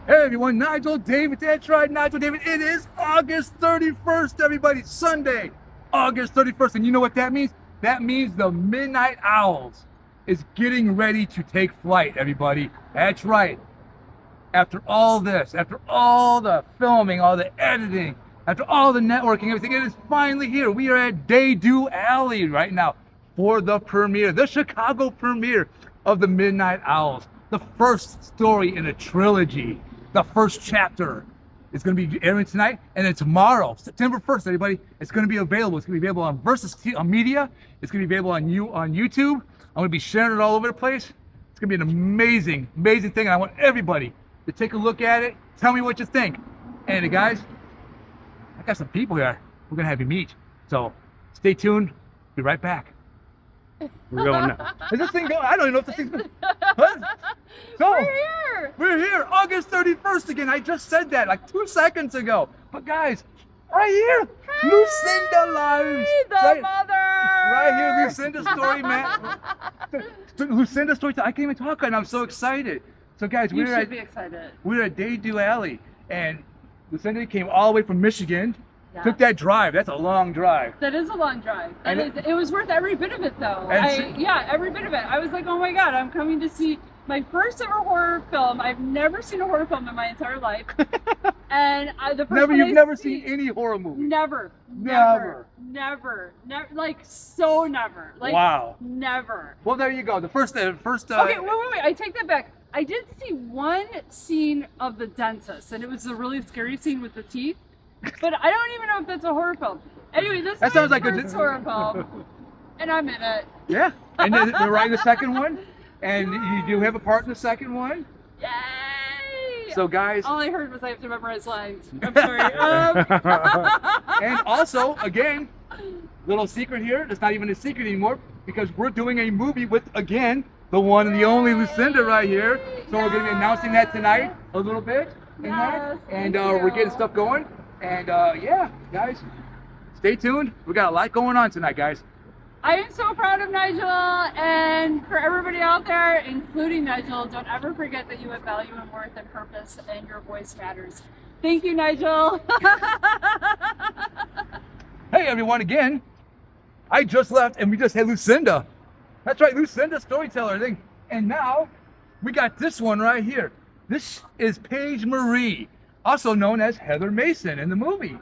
Hey everyone, Nigel David, that's right, Nigel David. It is August 31st, everybody, Sunday, August 31st. And you know what that means? That means the Midnight Owls is getting ready to take flight, everybody. That's right. After all this, after all the filming, all the editing, after all the networking, everything, it is finally here. We are at Daydew Alley right now for the premiere, the Chicago premiere of the Midnight Owls, the first story in a trilogy. The first chapter is going to be airing tonight, and then tomorrow, September 1st, everybody, it's going to be available. It's going to be available on Versus Media. It's going to be available on YouTube. I'm going to be sharing it all over the place. It's going to be an amazing, amazing thing, and I want everybody to take a look at it. Tell me what you think. And guys, I got some people here we're going to have you meet. So stay tuned. Be right back. We're going now. Is this thing going? I don't even know if this thing's going. What? So, we're here. We're here, August 31st again. I just said that like 2 seconds ago. But guys, right here, Hey, Lucinda Lives. the right, mother. right here, Lucinda's story, man. Lucinda's story. I can't even talk right now. I'm so excited. So guys, You should be excited. we're at Daydew Alley, and Lucinda came all the way from Michigan. Yeah. Took that drive. That's a long drive. That is a long drive. And It was worth every bit of it, though. And Yeah, every bit of it. I was like, oh my god, I'm coming to see my first ever horror film. I've never seen a horror film in my entire life. And the first You've never seen any horror movie. Never. Never. Like so never. Like Wow. never. Well, there you go. The first. Okay, wait. I take that back. I did see one scene of the dentist, and it was a really scary scene with the teeth. But I don't even know if that's a horror film. Anyway, this That is sounds my like a first horror film, and I'm in it. Yeah, and then we're writing the second one, and you do have a part in the second one. Yay! So guys, All I heard was I have to memorize lines. I'm sorry. and also again, little secret here. It's not even a secret anymore because we're doing a movie with again the one and the only Lucinda right here. So we're going to be announcing that tonight a little bit. Yes, And thank we're you. getting stuff going. And yeah, guys, stay tuned. We got a lot going on tonight, guys. I am so proud of Nigel, and for everybody out there, including Nigel, don't ever forget that you have value and worth and purpose, and your voice matters. Thank you, Nigel. Hey everyone, again, I just left and we just had Lucinda. That's right, Lucinda storyteller thing. And now we got this one right here. This is Paige Marie, also known as Heather Mason in the movie.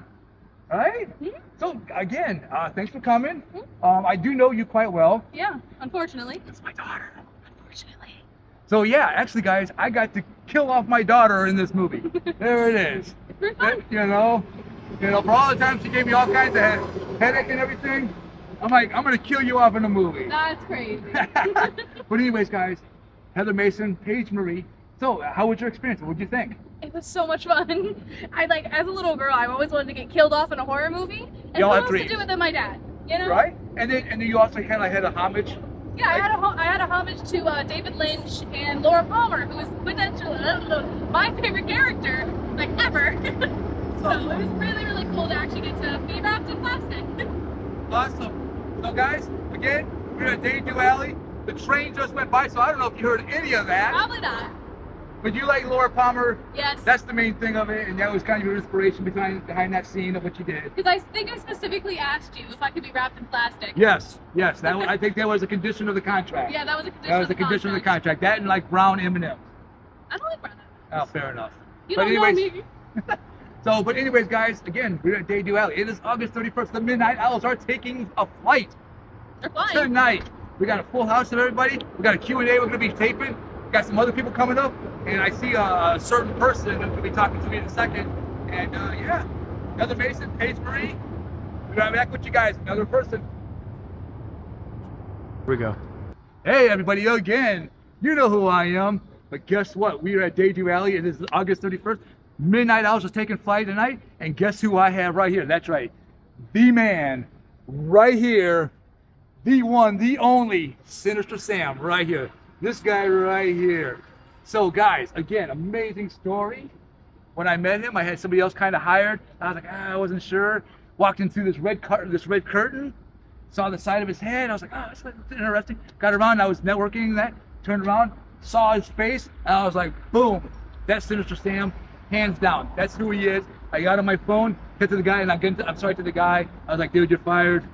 Right? Mhm. So again, thanks for coming. I do know you quite well. Yeah, unfortunately. It's my daughter. Unfortunately. So yeah, actually guys, I got to kill off my daughter in this movie. There it is. You know, for all the times she gave me all kinds of headache and everything, I'm like, I'm gonna kill you off in the movie. That's crazy. But anyways, guys, Heather Mason, Paige Marie. So, how was your experience? What did you think? It was so much fun. As a little girl, I always wanted to get killed off in a horror movie. And Y'all who have else dreams. to do it than my dad? You know? Right? And then you also kind of had a homage. Yeah, I had a homage to David Lynch and Laura Palmer, who is potentially my favorite character, like ever. So it was really, really cool to actually get to be wrapped in plastic. Awesome. So, guys, again, we're at Daydew Alley. The train just went by, so I don't know if you heard any of that. Probably not. But you like Laura Palmer. Yes. That's the main thing of it, and that was kind of your inspiration behind that scene of what you did. Because I think I specifically asked you if I could be wrapped in plastic. Yes. I think that was a condition of the contract. Yeah, that was a condition. That was a condition of the contract. That and like brown M&Ms. I don't like brown. Oh, fair enough. You But don't know anyways- me. But anyways, guys, again, we're at Daydew Alley. It is August 31st. The Midnight Owls are taking a flight They're flying. tonight. We got a full house of everybody. We got a Q&A we're going to be taping. We got some other people coming up. And I see a certain person who's going to be talking to me in a second. And yeah, Heather Mason, Paige Marie. We're going to be back with you guys. Another person. Here we go. Hey, everybody, again. You know who I am. But guess what? We are at Daydew Alley. It is August 31st. Midnight Owls are taking flight tonight. And guess who I have right here? That's right. The man right here. The one, the only Sinister Sam right here. This guy right here. So, guys, again, amazing story. When I met him, I had somebody else kind of hired. I was like, I wasn't sure. Walked in through this red curtain. Saw the side of his head. I was like, oh, that's interesting. Got around. I was networking that. Turned around. Saw his face. And I was like, boom. That's Sinister Sam, hands down. That's who he is. I got on my phone, hit to the guy, and I'm sorry to the guy. I was like, dude, you're fired.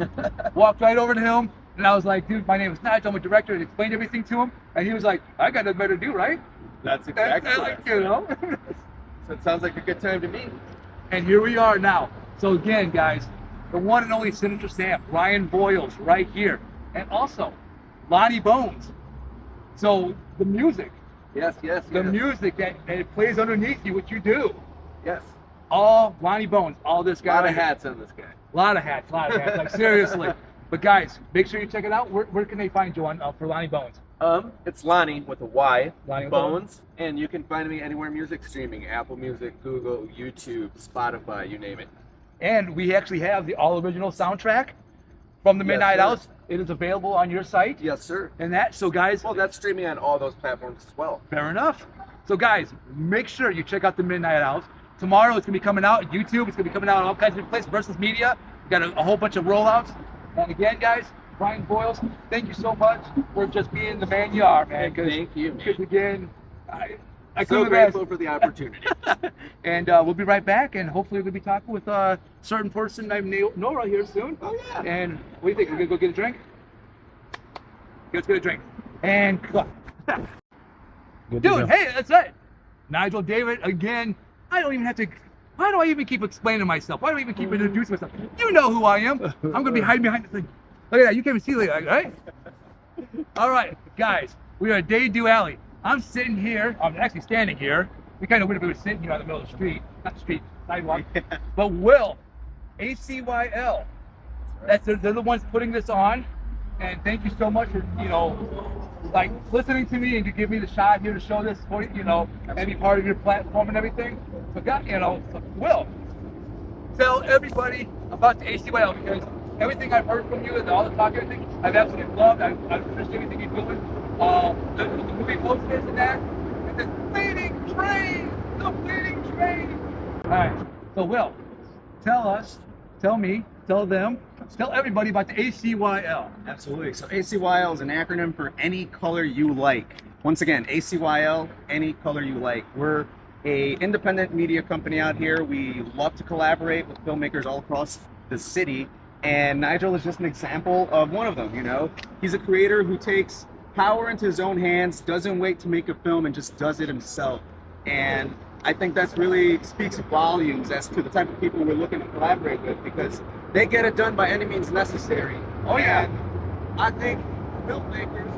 Walked right over to him, and I was like, dude, my name is Nigel. I'm a director, and explained everything to him. And he was like, I got nothing better to do, right? That's exactly And, right. like, you know. So it sounds like a good time to me. And here we are now. So again, guys, the one and only Sinister Sam, Ryan Boyles, right here, and also Lonnie Bones. So the music, Yes, yes, the yes. music that it plays underneath you, what you do, Yes. all Lonnie Bones, all this A guy. lot of hats on this guy. A lot of hats, like seriously. But guys, make sure you check it out. Where can they find you on for Lonnie Bones? It's Lonnie with a Y, Lonnie Bones, and you can find me anywhere music streaming, Apple Music, Google, YouTube, Spotify, you name it. And we actually have the all original soundtrack from the Yes, Midnight sir. Owls. It is available on your site. Yes, sir. And that, so guys, Well, that's streaming on all those platforms as well. fair enough. So guys, make sure you check out the Midnight Owls. Tomorrow it's gonna be coming out on YouTube. It's gonna be coming out on all kinds of places. Versus Media. We got a whole bunch of rollouts. And again, guys, Ryan Boyles, thank you so much for just being the man you are, man. Thank you, man. Because again, I So couldn't grateful imagine. for the opportunity. And we'll be right back, and hopefully we'll be talking with a certain person named Nora here soon. Oh, yeah. And what do you think? We're gonna go get a drink? Let's get a drink. And cut. Dude, hey, that's it. Nigel David again. I don't even have to. Why do I even keep explaining myself? Why do I even keep introducing myself? You know who I am. I'm gonna be hiding behind the thing. Look at that. You can't even see like, right? All right, guys. We are at Day Do Alley. I'm sitting here. I'm actually standing here. We kind of would have been sitting here on the middle of the street, not the street, sidewalk. But Will, ACYL. They're the ones putting this on. And thank you so much for, like listening to me and to give me the shot here to show this for and be part of your platform and everything. So Will, tell everybody about the ACYL because everything I've heard from you and all the talk, everything, I've absolutely loved. I appreciate everything you're doing. The movie posters and that, and the bleeding train. All right, so Will, tell me, tell them, tell everybody about the ACYL. Absolutely. So ACYL is an acronym for Any Color You Like. Once again, ACYL, Any Color You Like. We're a independent media company out here. We love to collaborate with filmmakers all across the city, and Nigel is just an example of one of them. He's a creator who takes power into his own hands, doesn't wait to make a film, and just does it himself. And I think that's really speaks volumes as to the type of people we're looking to collaborate with because they get it done by any means necessary. Oh, yeah. And I think filmmakers.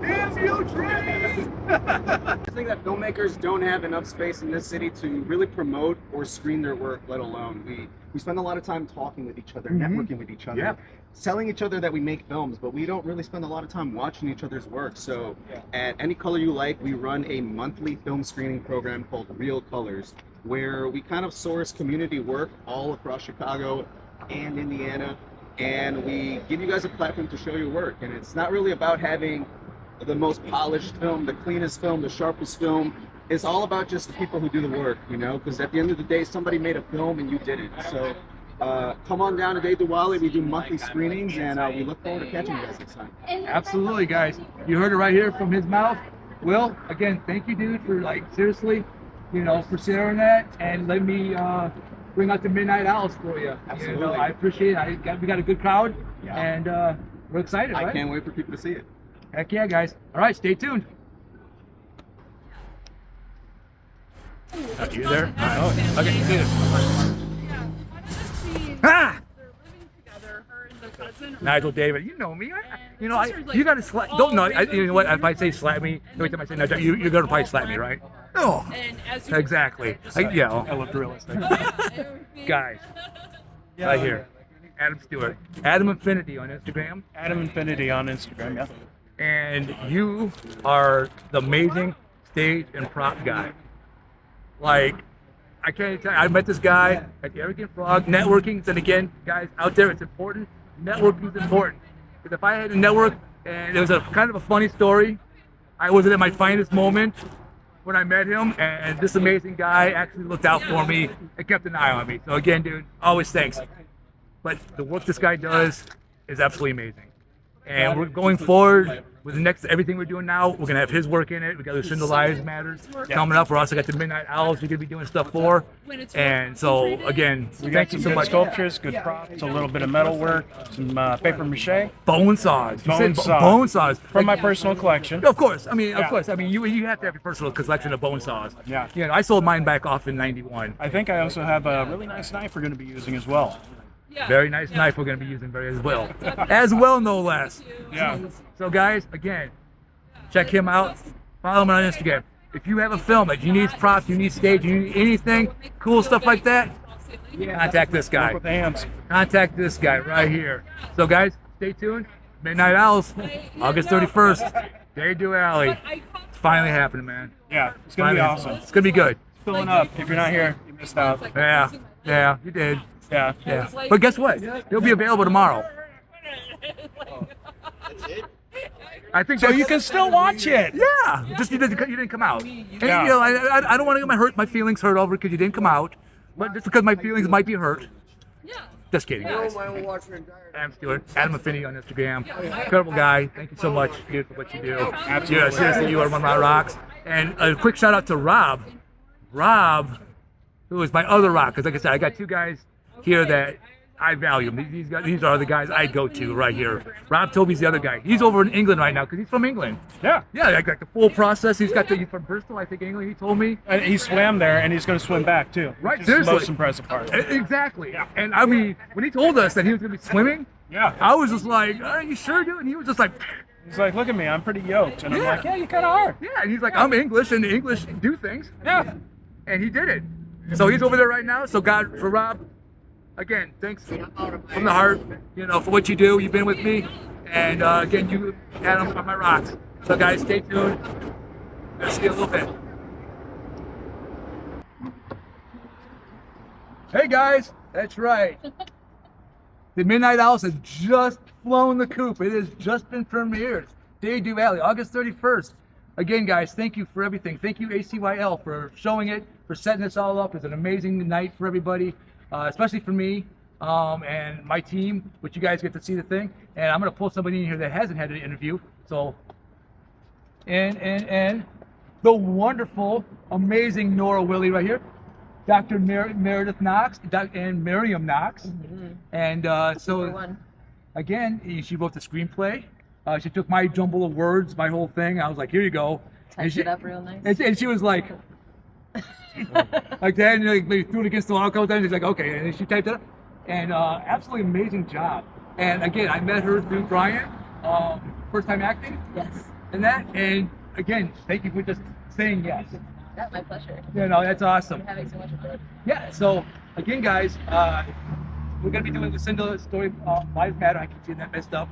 Damn you, train! I think that filmmakers don't have enough space in this city to really promote or screen their work, let alone we spend a lot of time talking with each other, networking with each other, Yeah. telling each other that we make films, but we don't really spend a lot of time watching each other's work. So at Any Color You Like, we run a monthly film screening program called Real Colors, where we kind of source community work all across Chicago and Indiana, and we give you guys a platform to show your work. And it's not really about having the most polished film, the cleanest film, the sharpest film. It's all about just the people who do the work, because at the end of the day, somebody made a film and you didn't. So come on down to Day Diwali. We do monthly screenings, and we look forward to catching you guys next time. Absolutely, guys. You heard it right here from his mouth. Will, again, thank you, dude, for seriously, for sharing that and letting me bring out the Midnight Owls for you. Absolutely. I appreciate it. We got a good crowd, and we're excited, I right? can't wait for people to see it. Heck yeah, guys. All right, stay tuned. You there? Oh, okay, good. Yeah, one of the scenes, Ah! they're living together, her and the cousin. Nigel David, you know me. sisters, You gotta slap. all Don't know. raised You know what? together. If I say slap me, every time I say Nigel, you're gonna probably slap me, right? Oh, And as you exactly. Yeah. I looked realistic. Guys, right here. Adam Stewart, Adam Infinity on Instagram, Adam Infinity on Instagram, yeah. and you are the amazing stage and prop guy. Like, I can't tell you, I met this guy at the Arrogant Frog, networking, and again, guys, out there, it's important. Networking is important. Because if I had a network, and it was a kind of a funny story, I wasn't at my finest moment when I met him, and this amazing guy actually looked out for me and kept an eye on me. So again, dude, always thanks. But the work this guy does is absolutely amazing. And we're going forward with the next everything we're doing now. We're gonna have his work in it. We got Lucinda Lives Matters coming up. We're also got the Midnight Owls we're gonna be doing stuff for. And so again, We got thank some you so good much. sculptures, good props, a little bit of metal work, some paper mache Bone saws. You said bone saws. from my personal collection. Of course. I mean, of Yeah. course. I mean, you have to have your personal collection of bone saws. Yeah. You know, I sold mine back off in '91. I think I also have a really nice knife we're going to be using as well. Very nice knife we're going to be using as well, no less. Yeah. So guys, again, check him out. Follow him on Instagram. If you have a film that you need props, you need stage, you need anything, cool stuff like that, contact this guy. With the hands. Contact this guy right here. So guys, stay tuned. Midnight Owls, August 31st. Day Do Alley. It's finally happening, man. Yeah, it's going to be Finally. awesome. It's going to be good. Filling up. If you're not here, you missed out. Yeah, you did. Yeah. Yeah. But guess what? It'll be available tomorrow. I think So that's- you can still watch it. Yeah, just you didn't come out. And, Yeah. you know, I don't want to get my feelings hurt over because you didn't come out, but just because my feelings might be hurt. Just kidding, guys. I'm Stuart, Adam Affinity on Instagram. Incredible guy. Thank you so much, dude, for what you do. Absolutely. Yeah, seriously, you are one of my rocks. And a quick shout out to Rob. Rob, who is my other rock, because like I said, I got two guys here that I value. These are the guys I go to right here. Rob Toby's the other guy. He's over in England right now because he's from England. Yeah. Yeah, like the full process. He's from Bristol, I think, England. He told me. And he swam there, and he's going to swim back too. Right, which is the seriously. most impressive part. Exactly. Yeah. And I mean, when he told us that he was going to be swimming, Yeah. I was just like, "Are you sure, dude?" And he was just like, He's like, look at me, I'm pretty yoked. And I'm Yeah. like, yeah, you kind of are. "Yeah." And he's like, "I'm English, and the English do things." Yeah. And he did it. So he's over there right now. So God, for Rob, again, thanks from the heart, you know, for what you do. You've been with me. And again, you, Adam, are my rocks. So guys, stay tuned. We'll see you in a little bit. Hey guys, that's right. The Midnight Owls has just flown the coop. It has just been premiered. Day Do Alley, August 31st. Again, guys, thank you for everything. Thank you, ACYL, for showing it, for setting this all up. It's an amazing night for everybody, especially for me and my team, which you guys get to see the thing. And I'm going to pull somebody in here that hasn't had an interview. So, and the wonderful, amazing Nora Willie right here. Dr. Meredith Knox and Miriam Knox. And so, again, she wrote the screenplay. She took my jumble of words, my whole thing. I was like, here you go. Typed it up real nice. And she was like, like that, and like, maybe threw it against the wall a couple times. She's like, okay. And then she typed it up. And absolutely amazing job. And again, I met her through Brian, first time acting. Yes. And that. And again, thank you for just saying yes. That's my pleasure. You know, that's awesome. I'm having so much fun. Yeah, so again, guys, we're going to be doing Lucinda Story Lives Matter. I keep seeing that messed up.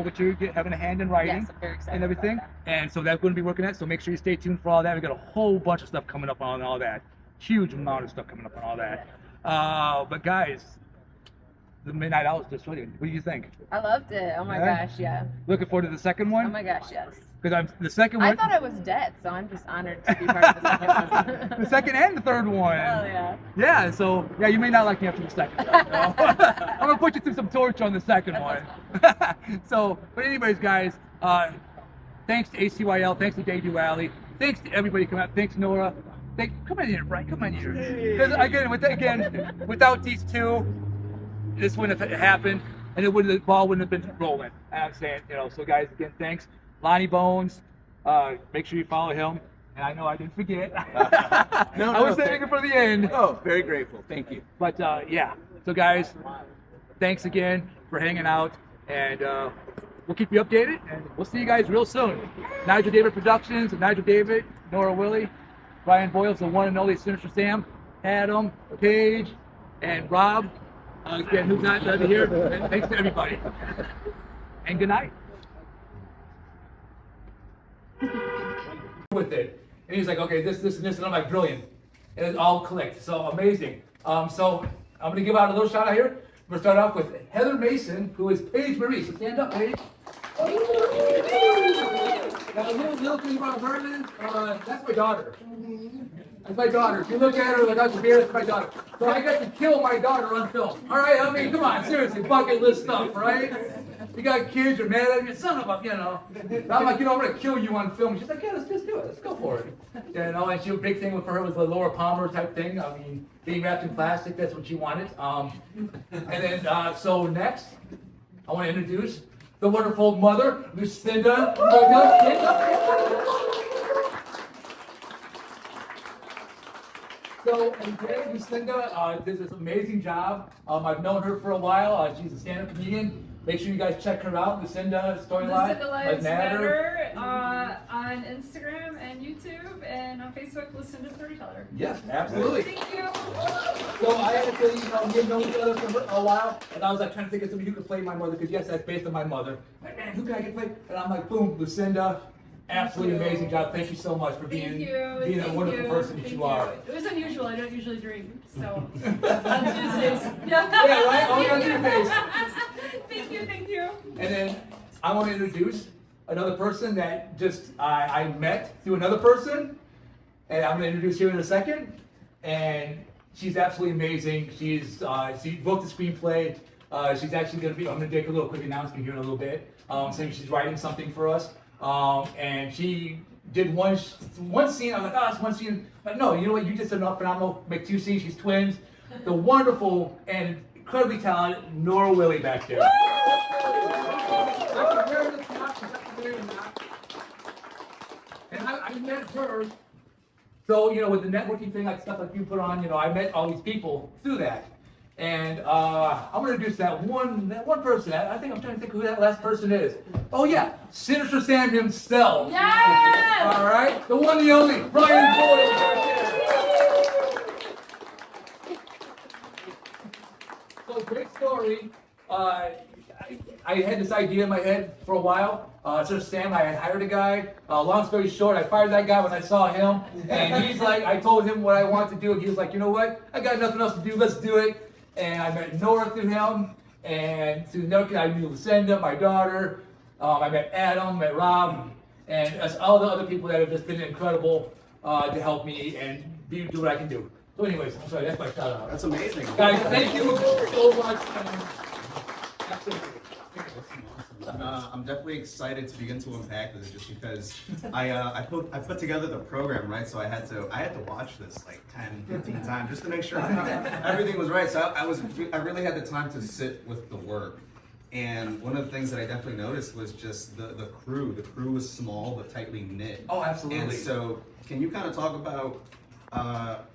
Which you're having a hand in writing Yes, I'm very excited and everything. about And so that's going to be working at. So make sure you stay tuned for all that. We got a whole bunch of stuff coming up on all that. Huge amount of stuff coming up on all that. But guys, the Midnight Owls just showed you. What do you think? I loved it. Oh my Yeah? gosh, yeah. Looking forward to the second Oh one? my gosh, yes. Because the second I one. thought I was dead, so I'm just honored to be part of the second one. The second and the third one. Oh yeah. Yeah, so yeah, you may not like me after the second one. I'm gonna put you through some torture on the second one. So, but anyways, guys, thanks to ACYL, thanks to Day Do Alley, thanks to everybody coming out, thanks Nora. Come in here, Brian, come in here. Because again, without these two, this wouldn't have happened, and the ball wouldn't have been rolling. And I'm saying, you know, so guys, again, thanks. Lonnie Bones, make sure you follow him. And I know I didn't forget. I was saving it for the end. Oh, very grateful. Thank you. But yeah, so guys, thanks again for hanging out, and we'll keep you updated, and we'll see you guys real soon. Nigel David Productions, Nigel David, Nora Willie, Brian Boyles, the one and only Sinister Sam, Adam, Paige, and Rob. Again, who's not here? And thanks to everybody. And good night. With it, and he's like, okay, this, and this, and I'm like, brilliant, and it all clicked. So amazing. So I'm gonna give out a little shout out here. We're gonna start off with Heather Mason, who is Paige Marie. So stand up, Paige. A little thing about her is, that's my daughter. That's my daughter. If you look at her like I'm here, that's my daughter. So I got to kill my daughter on film. All right, I mean, come on, seriously, bucket list stuff, right? You got kids, you're mad at me, son of a, you know. I'm like, I'm gonna kill you on film. She's like, yeah, let's just do it. Let's go for it. You know, and she, a big thing for her was the Laura Palmer type thing. I mean, being wrapped in plastic, that's what she wanted. And then, so next, I want to introduce the wonderful mother, Lucinda. So, and today, Lucinda did this amazing job. I've known her for a while. She's a stand-up comedian. Make sure you guys check her out, Lucinda Storyline. Lucinda Lives Matter on Instagram and YouTube, and on Facebook, Lucinda Storyteller. Yes, absolutely. Thank you. So I had to, we've known each other for a while, and I was like trying to think of somebody who could play my mother, because yes, that's based on my mother. Like, man, who can I get play? And I'm like, boom, Lucinda. Absolutely amazing job. Thank you so much for being a wonderful person that you are. It was unusual. I don't usually drink, so on Tuesdays. Yeah, right? Only on Tuesdays. Thank you. And then I want to introduce another person that just I met through another person, and I'm going to introduce you in a second. And she's absolutely amazing. She wrote the screenplay. She's actually going to be. I'm going to make a little quick announcement here in a little bit, saying she's writing something for us. And she did one scene. I was like, oh, it's one scene. But no, you know what? You just did enough phenomenal. Make 2 scenes. She's twins. The wonderful and incredibly talented Nora Willie back there. And I met her. So, with the networking thing, like stuff like you put on, I met all these people through that. And I'm going to introduce that one person. I think I'm trying to think who that last person is. Oh, yeah. Sinister Sam himself. Yes! All right. The one, the only, Brian Boyle. So, great story. I had this idea in my head for a while. Sinister Sam, I had hired a guy. Long story short, I fired that guy when I saw him. And he's like, I told him what I wanted to do. And he was like, you know what? I got nothing else to do. Let's do it. And I met Nora through him, and through Nora, I knew Lucinda, my daughter. I met Adam, met Rob, and all the other people that have just been incredible to help me and do what I can do. So anyways, I'm sorry, that's my shout out. That's amazing. Guys, thank you so much. Absolutely. I'm definitely excited to begin to unpack this, just because I put together the program, right? So I had to watch this like 10, 15 times just to make sure everything was right. So I really had the time to sit with the work. And one of the things that I definitely noticed was just the crew. The crew was small but tightly knit. Oh, absolutely. And so can you kind of talk about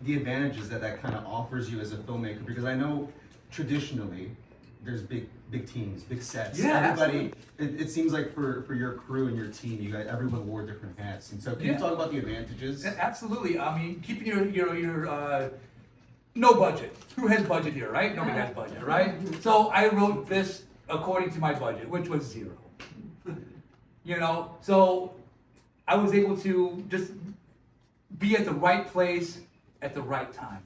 the advantages that kind of offers you as a filmmaker? Because I know traditionally there's big teams, big sets. Yeah, everybody. It seems like for your crew and your team, everyone wore different hats. And so, can you talk about the advantages? Absolutely. I mean, keeping your no budget. Who has budget here, right? Nobody has budget, right? So I wrote this according to my budget, which was 0. So I was able to just be at the right place at the right time.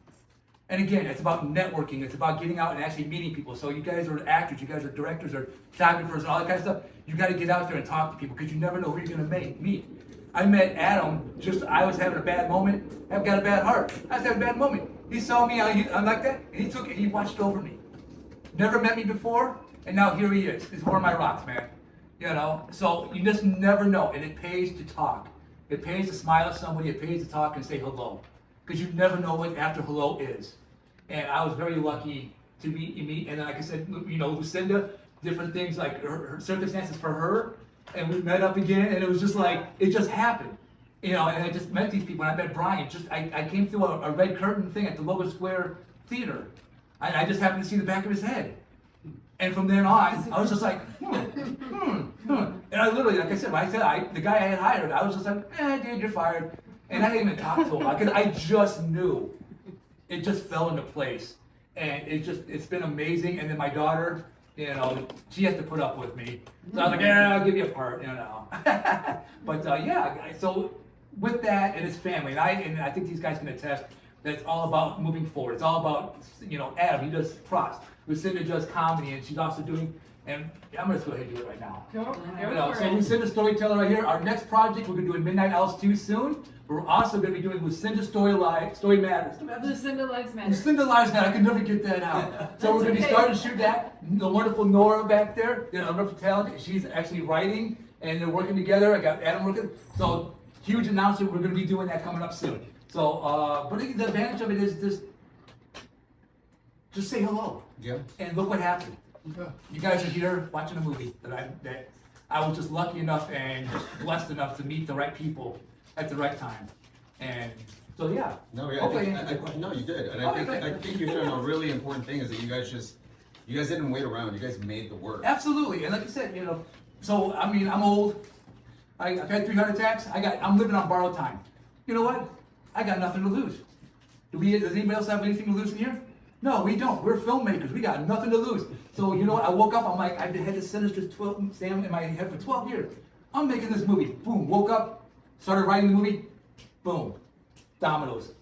And again, it's about networking. It's about getting out and actually meeting people. So you guys are actors, you guys are directors, or photographers, and all that kind of stuff. You got to get out there and talk to people, because you never know who you're going to meet. I met Adam. I was having a bad moment. I've got a bad heart. I was having a bad moment. He saw me. I'm like that, and he took it. He watched over me. Never met me before, and now here he is. He's one of my rocks, man. So you just never know, and it pays to talk. It pays to smile at somebody. It pays to talk and say hello, because you never know what after hello is. And I was very lucky to meet. And then, like I said, Lucinda, different things, like her circumstances for her, and we met up again, and it was just like, it just happened. And I just met these people, and I met Brian. I came through a red curtain thing at the Logan Square Theater. I just happened to see the back of his head. And from then on, I was just like, And I literally, like I said, the guy I had hired, I was just like, dude, you're fired. And I didn't even talk to him, because I just knew. It just fell into place. And it's been amazing. And then my daughter, she has to put up with me. So I was like, yeah, I'll give you a part, But so with that, and his family, and I think these guys can attest that it's all about moving forward. It's all about, Adam, he does props. Lucinda does comedy, and she's also doing And I'm gonna go ahead and do it right now. Go So for it. Lucinda Storyteller right here. Our next project, we're gonna do in Midnight Owls 2 soon. We're also gonna be doing Lucinda Story Matters. Lucinda Lives Matter. Lucinda Lives Matter. I can never get that out. So we're gonna be starting to shoot that. The wonderful Nora back there, a wonderful talent. She's actually writing, and they're working together. I got Adam working. So huge announcement. We're gonna be doing that coming up soon. So, but the advantage of it is just say hello. Yeah. And look what happened. You guys are here watching a movie that I was just lucky enough and just blessed enough to meet the right people at the right time. And so yeah. No, yeah, Hopefully no, you did, and Okay, I thank think you're doing a really important thing is that you guys didn't wait around. You guys made the work. Absolutely, and like you said, so I mean, I'm old. I've had 3 heart attacks. I'm living on borrowed time. You know what? I got nothing to lose. Does anybody else have anything to lose in here? No, we don't. We're filmmakers. We got nothing to lose. So you know what? I woke up. I'm like, I've had this sinister Sam in my head for 12 years. I'm making this movie. Boom. Woke up. Started writing the movie. Boom. Dominoes.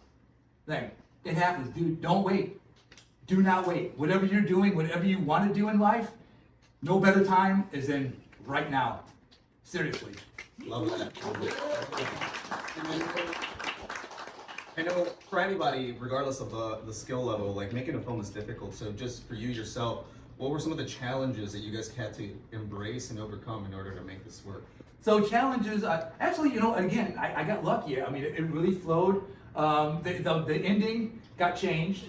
Thing. It happens, dude. Don't wait. Do not wait. Whatever you're doing, whatever you want to do in life, no better time is than right now. Seriously. Love that. I know for anybody, regardless of the skill level, like making a film is difficult. So just for you yourself, what were some of the challenges that you guys had to embrace and overcome in order to make this work? So challenges, actually, again, I got lucky. I mean, it really flowed. The ending got changed.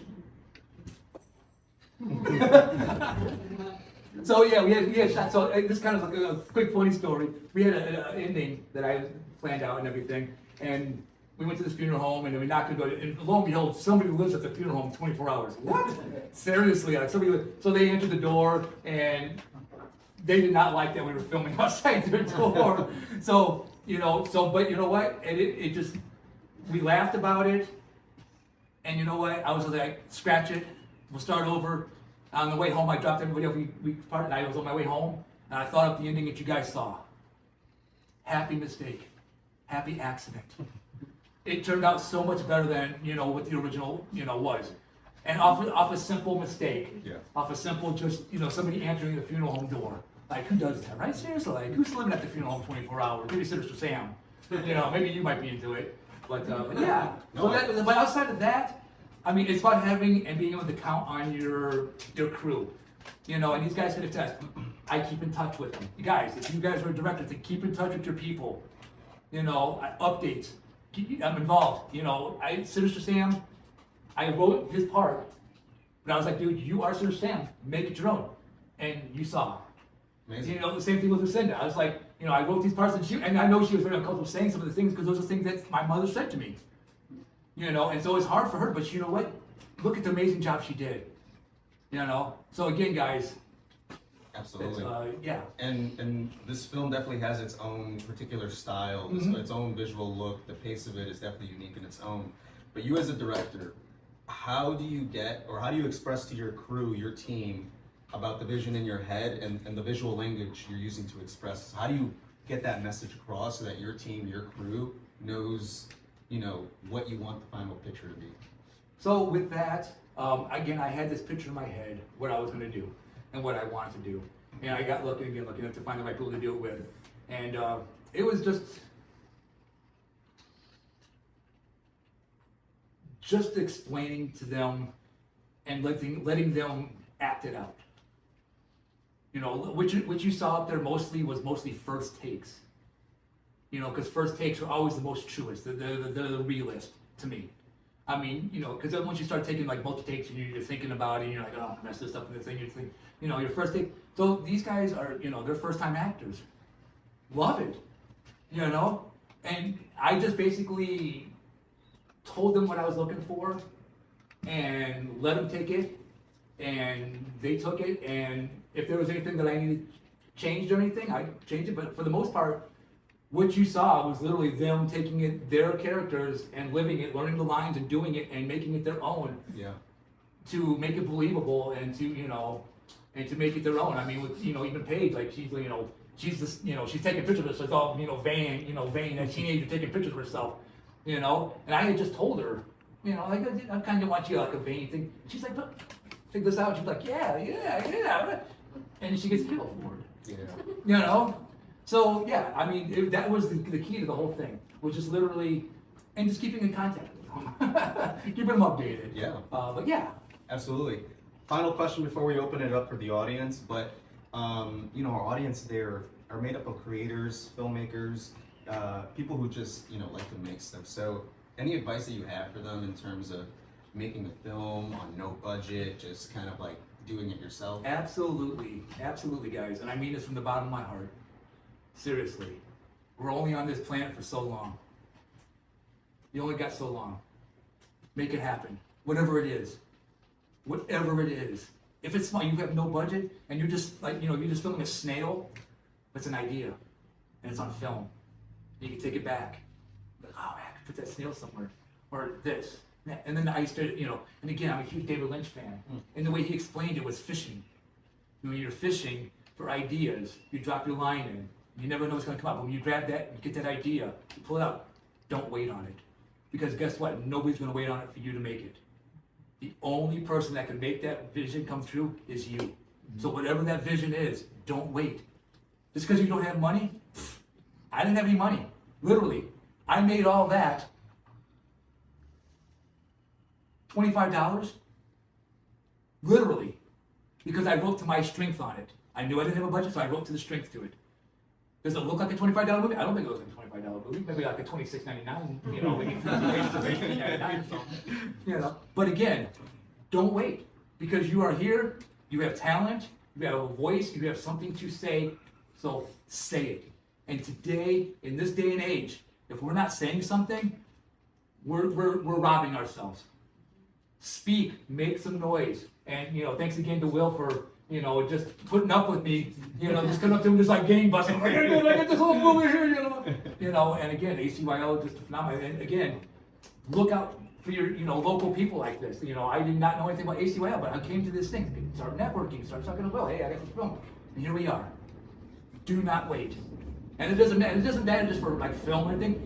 So yeah, we had shot. So this kind of like a quick funny story. We had an ending that I planned out and everything, and we went to this funeral home, and then we knocked on the door, and lo and behold, somebody lives at the funeral home 24 hours. What? Seriously, like so they entered the door, and they did not like that we were filming outside their door. So but you know what? And it just, we laughed about it, and you know what? I was like, scratch it. We'll start over. On the way home, I dropped everybody off. We parted, and I was on my way home, and I thought of the ending that you guys saw. Happy mistake, happy accident. It turned out so much better than what the original was, and off a simple mistake. Yeah. Off a simple just somebody answering the funeral home door. Like, who does that, right? Seriously, like, who's living at the funeral home 24 hours? Maybe Sinister Sam. Maybe you might be into it, but yeah. But outside of that. I mean, it's about having and being able to count on your crew, and these guys can attest. I keep in touch with them. You guys, if you guys are directors, to keep in touch with your people. Updates. I'm involved. Sinister Sam, I wrote his part, but I was like, dude, you are Sinister Sam. Make it your own, and you saw. Amazing. The same thing with Lucinda. I was like, I wrote these parts, and I know she was very uncomfortable saying some of the things because those are things that my mother said to me. And so it's hard for her, but you know what? Look at the amazing job she did. So again, guys. Absolutely. Yeah. And this film definitely has its own particular style, its own visual look. The pace of it is definitely unique in its own. But you as a director, how do you express to your crew, your team, about the vision in your head and the visual language you're using to express? How do you get that message across so that your team, your crew knows what you want the final picture to be? So with that, again, I had this picture in my head, what I was going to do and what I wanted to do. And I got lucky enough to find the right people to do it with. And it was just explaining to them and letting them act it out. What you saw up there mostly first takes. Because first takes are always the most truest. They're the realist to me. I mean, because once you start taking like multi takes and you're thinking about it, and you're like, oh, I'm gonna mess this up in the thing. You think, your first take. So these guys are, they're first time actors. Love it, And I just basically told them what I was looking for, and let them take it, and they took it. And if there was anything that I needed changed or anything, I changed it. But for the most part, what you saw was literally them taking it, their characters, and living it, learning the lines and doing it and making it their own. Yeah. To make it believable and to make it their own. I mean, with even Paige, like she's she's taking pictures of herself, all vain, a teenager taking pictures of herself, And I had just told her, like I kind of want you like a vain thing. She's like, but check this out. She's like, yeah. and she gets killed for it. Yeah. You know? So yeah, I mean, that was the key to the whole thing, was just literally, and just keeping in contact with them, keeping them updated. Yeah. But yeah. Absolutely. Final question before we open it up for the audience, but you know, our audience there are made up of creators, filmmakers, people who just, you know, like to make stuff. So any advice that you have for them in terms of making a film on no budget, just kind of like doing it yourself? Absolutely, absolutely, guys, and I mean this from the bottom of my heart. Seriously, we're only on this planet for so long. You only got so long. Make it happen, whatever it is. Whatever it is. If it's small, you have no budget, and you're just like, you know, you're just filming a snail. That's an idea, and it's on film. You can take it back. Like, oh man, I could put that snail somewhere, or this. And then I started, you know, and again, I'm a huge David Lynch fan, and the way he explained it was fishing. When you're fishing for ideas, you drop your line in. You never know what's going to come up. When you grab that, you get that idea, you pull it out. Don't wait on it, because guess what? Nobody's going to wait on it for you to make it. The only person that can make that vision come true is you. So whatever that vision is, don't wait. Just because you don't have money, I didn't have any money. Literally, I made all that. $25, literally, because I wrote to my strength on it. I knew I didn't have a budget, so I wrote to the strength to it. Does it look like a $25 movie? I don't think it looks like a $25 movie. Maybe like a $26.99, you know, maybe $18.99 or something. You know. But again, don't wait, because you are here, you have talent, you have a voice, you have something to say, so say it. And today, in this day and age, if we're not saying something, we're robbing ourselves. Speak, make some noise, and you know, thanks again to Will for, you know, just putting up with me, you know, just coming up to him just like gangbusters. I got this whole movie here, you know, and again, ACYL just phenomenal. And again, look out for your, you know, local people like this. You know, I did not know anything about ACYL, but I came to this thing, start networking, start talking to Will. Hey, I got this film, and here we are. Do not wait. And it doesn't matter just for like film or anything.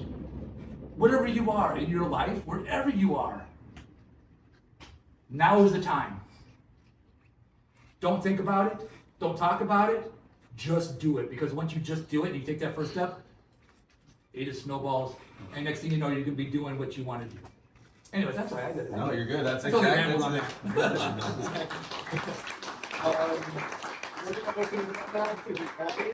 Whatever you are in your life, wherever you are, now is the time. Don't think about it. Don't talk about it. Just do it. Because once you just do it and you take that first step, it just snowballs. And next thing you know, you're going to be doing what you want to do. Anyways, that's why I did it. No, you're good. That's Totally exactly rambled on that's that. it.